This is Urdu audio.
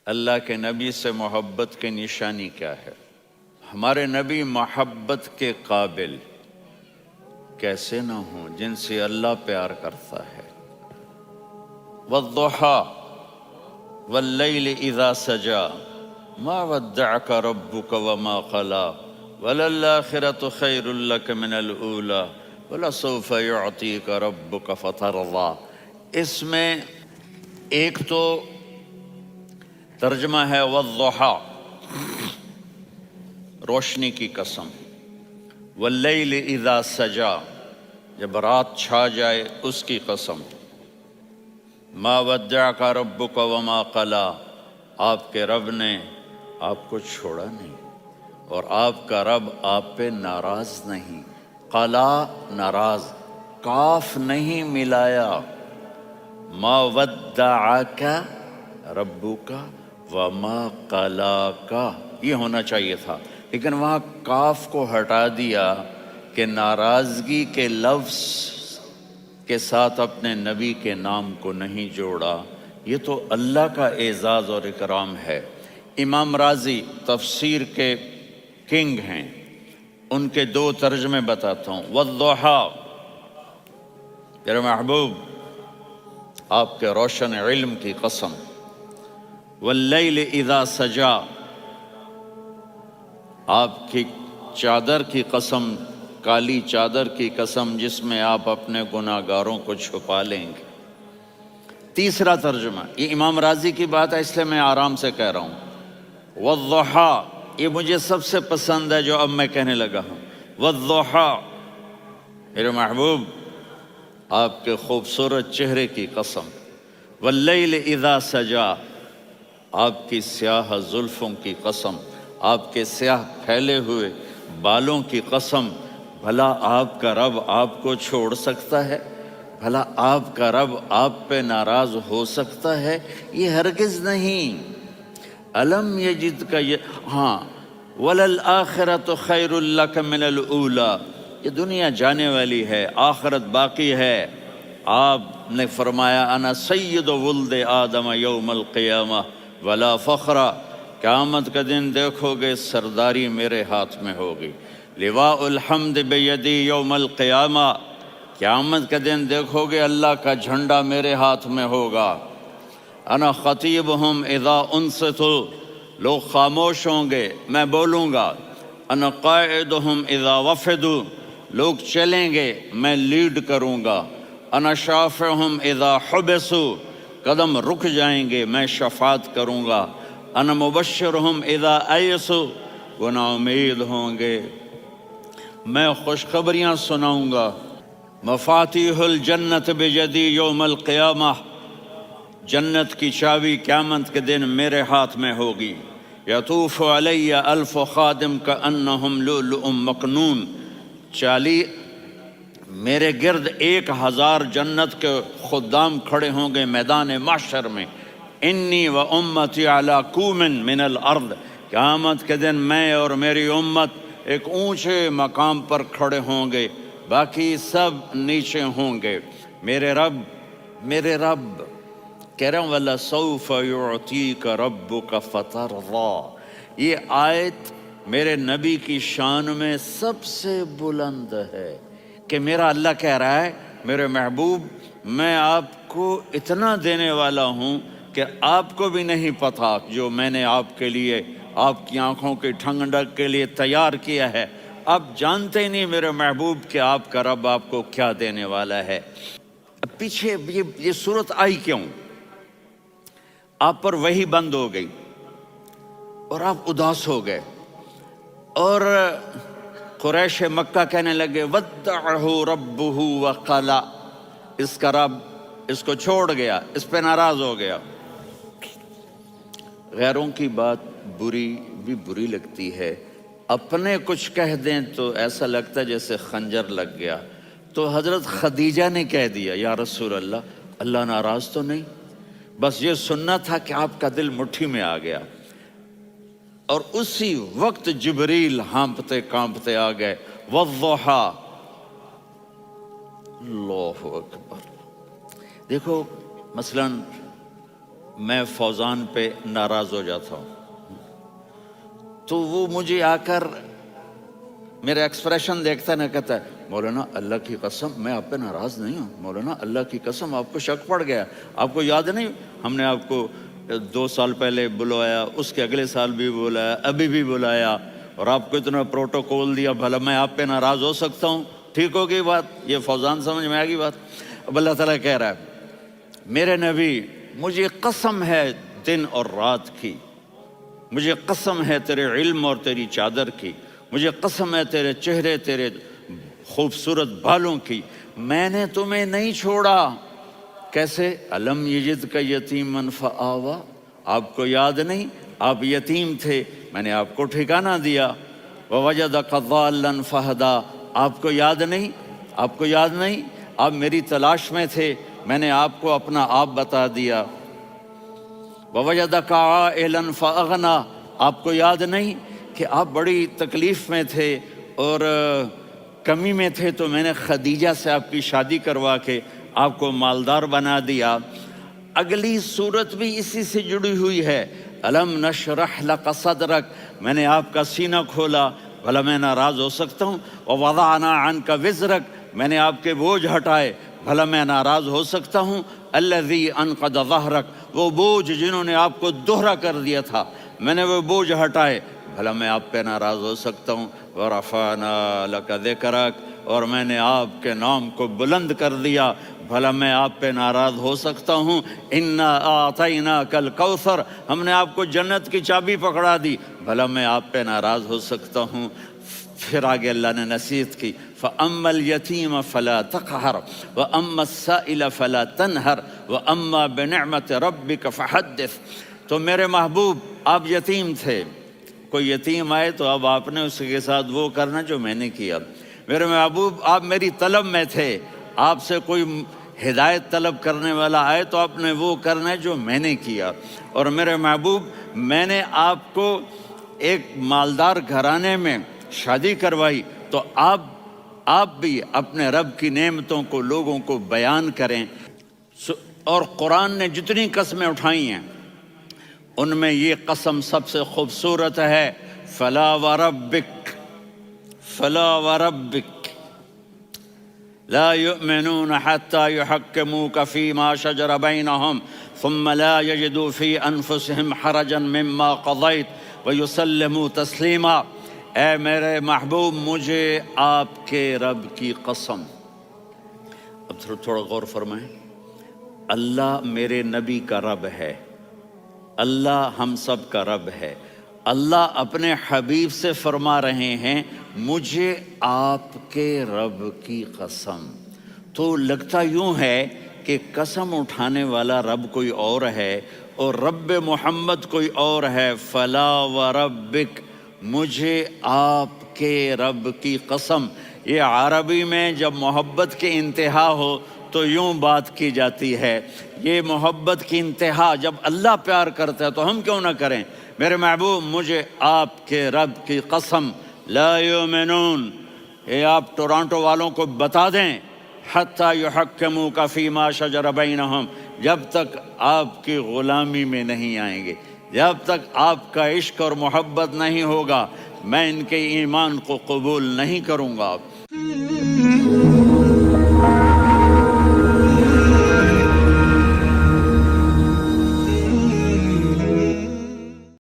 اللہ کے نبی سے محبت کی نشانی کیا ہے؟ ہمارے نبی محبت کے قابل کیسے نہ ہوں جن سے اللہ پیار کرتا ہے۔ والضحیٰ واللیل اذا سجا ما ودعک ربک وما قلی وللآخرۃ خیر لک من الاولی ولسوف یعطیک ربک فترضی۔ اس میں ایک تو ترجمہ ہے والضحیٰ، روشنی کی قسم، واللیل اذا سجا، جب رات چھا جائے اس کی قسم، ما ودعک ربک وما قلی، آپ کے رب نے آپ کو چھوڑا نہیں اور آپ کا رب آپ پہ ناراض نہیں۔ قلا ناراض، کاف نہیں ملایا، ما ودعک ربک وما قلاک یہ ہونا چاہیے تھا، لیکن وہاں کاف کو ہٹا دیا کہ ناراضگی کے لفظ کے ساتھ اپنے نبی کے نام کو نہیں جوڑا۔ یہ تو اللہ کا اعزاز اور اکرام ہے۔ امام رازی تفسیر کے کنگ ہیں، ان کے دو ترجمے بتاتا ہوں۔ والضحیٰ، میرے محبوب آپ کے روشن علم کی قسم، واللیل اذا سجا، آپ کی چادر کی قسم، کالی چادر کی قسم جس میں آپ اپنے گناہ گاروں کو چھپا لیں گے۔ تیسرا ترجمہ، یہ امام راضی کی بات ہے اس لیے میں آرام سے کہہ رہا ہوں۔ والضحیٰ، یہ مجھے سب سے پسند ہے جو اب میں کہنے لگا ہوں۔ والضحیٰ، میرے محبوب آپ کے خوبصورت چہرے کی قسم، واللیل اذا سجا، آپ کی سیاہ زلفوں کی قسم، آپ کے سیاہ پھیلے ہوئے بالوں کی قسم۔ بھلا آپ کا رب آپ کو چھوڑ سکتا ہے؟ بھلا آپ کا رب آپ پہ ناراض ہو سکتا ہے؟ یہ ہرگز نہیں۔ الم یجد کا ہاں، وللآخرۃ خیر لک من الاولی، یہ دنیا جانے والی ہے، آخرت باقی ہے۔ آپ نے فرمایا انا سید ولد آدم یوم القیامہ ولا فخر، قیامت کا دن دیکھو گے سرداری میرے ہاتھ میں ہوگی۔ لواء الحمد بیدی یوم القیامہ، قیامت کا دن دیکھو گے اللہ کا جھنڈا میرے ہاتھ میں ہوگا۔ انا خطیبہم اذا انصتوا، لوگ خاموش ہوں گے میں بولوں گا۔ انا قائدہم اذا وفدوا، لوگ چلیں گے میں لیڈ کروں گا۔ انا شافعہم اذا حبسوا، قدم رک جائیں گے میں شفاعت کروں گا۔ انا مبشرہم اذا ایسوا، وہ نا امید ہوں گے میں خوشخبریاں سناؤں گا۔ مفاتیح الجنت بیدی یوم القیامہ، جنت کی چابی قیامت کے دن میرے ہاتھ میں ہوگی۔ یطوف علی الف خادم کانہم لؤلؤ مکنون، میرے گرد 1000 جنت کے خدام کھڑے ہوں گے میدان محشر میں۔ انی و امتی علی کومن من الارض، قیامت کے دن میں اور میری امت ایک اونچے مقام پر کھڑے ہوں گے، باقی سب نیچے ہوں گے۔ میرے رب کہہ رہا ہوں وَلَسَوْفَ يُعْطِيكَ رَبُّكَ فَتَرْضَىٰ، یہ آیت میرے نبی کی شان میں سب سے بلند ہے کہ میرا اللہ کہہ رہا ہے میرے محبوب میں آپ کو اتنا دینے والا ہوں کہ آپ کو بھی نہیں پتا جو میں نے آپ کے لیے، آپ کی آنکھوں کی ٹھنڈک کے لیے تیار کیا ہے۔ آپ جانتے ہی نہیں میرے محبوب کہ آپ کا رب آپ کو کیا دینے والا ہے۔ اب پیچھے یہ صورت آئی کیوں؟ آپ پر وحی بند ہو گئی اور آپ اداس ہو گئے، اور قریش مکہ کہنے لگے ودعہ ربہ وقلا، اس کا رب اس کو چھوڑ گیا، اس پہ ناراض ہو گیا۔ غیروں کی بات بری لگتی ہے، اپنے کچھ کہہ دیں تو ایسا لگتا ہے جیسے خنجر لگ گیا۔ تو حضرت خدیجہ نے کہہ دیا یا رسول اللہ ناراض تو نہیں؟ بس یہ سننا تھا کہ آپ کا دل مٹھی میں آ گیا۔ اور اسی وقت جبریل ہانپتے کانپتے آ گئے۔ والضحیٰ، اللہ اکبر۔ دیکھو مثلاً میں فوزان پہ ناراض ہو جاتا ہوں تو وہ مجھے آ کر میرا ایکسپریشن دیکھتا ہے نا، کہتا ہے مولانا اللہ کی قسم میں آپ پہ ناراض نہیں ہوں، مولانا اللہ کی قسم آپ کو شک پڑ گیا، آپ کو یاد نہیں ہم نے آپ کو 2 سال پہلے بلوایا، اس کے اگلے سال بھی بلایا، ابھی بھی بلایا، اور آپ کو اتنا پروٹوکول دیا، بھلا میں آپ پہ ناراض ہو سکتا ہوں؟ ٹھیک ہو گئی بات؟ یہ فوزان سمجھ میں آ گئی بات؟ اب اللہ تعالیٰ کہہ رہا ہے میرے نبی مجھے قسم ہے دن اور رات کی، مجھے قسم ہے تیرے علم اور تیری چادر کی، مجھے قسم ہے تیرے چہرے، تیرے خوبصورت بالوں کی، میں نے تمہیں نہیں چھوڑا۔ کیسے؟ الم یجد کا یتیمن فآوا، آپ کو یاد نہیں آپ یتیم تھے، میں نے آپ کو ٹھکانہ دیا۔ ووجدک ضالا فہدا، آپ کو یاد نہیں، آپ کو یاد نہیں آپ میری تلاش میں تھے، میں نے آپ کو اپنا آپ بتا دیا۔ ووجدک عائلا فاغنا، آپ کو یاد نہیں کہ آپ بڑی تکلیف میں تھے اور کمی میں تھے، تو میں نے خدیجہ سے آپ کی شادی کروا کے آپ کو مالدار بنا دیا۔ اگلی صورت بھی اسی سے جڑی ہوئی ہے، الم نشرح لک صدرک، میں نے آپ کا سینہ کھولا، بھلا میں ناراض ہو سکتا ہوں؟ ووضعنا عنک وزرک، میں نے آپ کے بوجھ ہٹائے، بھلا میں ناراض ہو سکتا ہوں؟ الذی انقض ظہرک، وہ بوجھ جنہوں نے آپ کو دوہرا کر دیا تھا، میں نے وہ بوجھ ہٹائے، بھلا میں آپ پہ ناراض ہو سکتا ہوں؟ ورفعنا لک ذکرک، اور میں نے آپ کے نام کو بلند کر دیا، بھلا میں آپ پہ ناراض ہو سکتا ہوں؟ انا اعطیناک الکوثر، ہم نے آپ کو جنت کی چابی پکڑا دی، بھلا میں آپ پہ ناراض ہو سکتا ہوں؟ پھر آگے اللہ نے نصیحت کی، فَأَمَّا الْيَتِيمَ فَلَا تَقْهَرْ وَأَمَّا السَّائِلَ فَلَا تَنْهَرْ وَأَمَّا بِنِعْمَةِ رَبِّكَ فَحَدِّثْ۔ تو میرے محبوب آپ یتیم تھے، کوئی یتیم آئے تو اب آپ نے اس کے ساتھ وہ کرنا جو میں نے کیا۔ میرے محبوب آپ میری طلب میں تھے، آپ سے کوئی ہدایت طلب کرنے والا آئے تو آپ نے وہ کرنا ہے جو میں نے کیا۔ اور میرے محبوب میں نے آپ کو ایک مالدار گھرانے میں شادی کروائی، تو آپ بھی اپنے رب کی نعمتوں کو لوگوں کو بیان کریں۔ اور قرآن نے جتنی قسمیں اٹھائی ہیں ان میں یہ قسم سب سے خوبصورت ہے، فلا وربک، فلا وربک لا يؤمنون حتى يحكموك فيما شجر بينهم ثم لا يجدوا في انفسهم حرجا مما قضيت ويسلموا تسلیما۔ اے میرے محبوب مجھے آپ کے رب کی قسم، اب تھوڑا غور فرمائیں، اللہ میرے نبی کا رب ہے، اللہ ہم سب کا رب ہے، اللہ اپنے حبیب سے فرما رہے ہیں مجھے آپ کے رب کی قسم۔ تو لگتا یوں ہے کہ قسم اٹھانے والا رب کوئی اور ہے اور رب محمد کوئی اور ہے۔ فلا وربک، مجھے آپ کے رب کی قسم۔ یہ عربی میں جب محبت کی انتہا ہو تو یوں بات کی جاتی ہے، یہ محبت کی انتہا جب اللہ پیار کرتا ہے تو ہم کیوں نہ کریں؟ میرے محبوب مجھے آپ کے رب کی قسم، لا یؤمنون، یہ آپ ٹورانٹو والوں کو بتا دیں، حتی یحکموک فیما شجر بینہم، جب تک آپ کی غلامی میں نہیں آئیں گے، جب تک آپ کا عشق اور محبت نہیں ہوگا، میں ان کے ایمان کو قبول نہیں کروں گا۔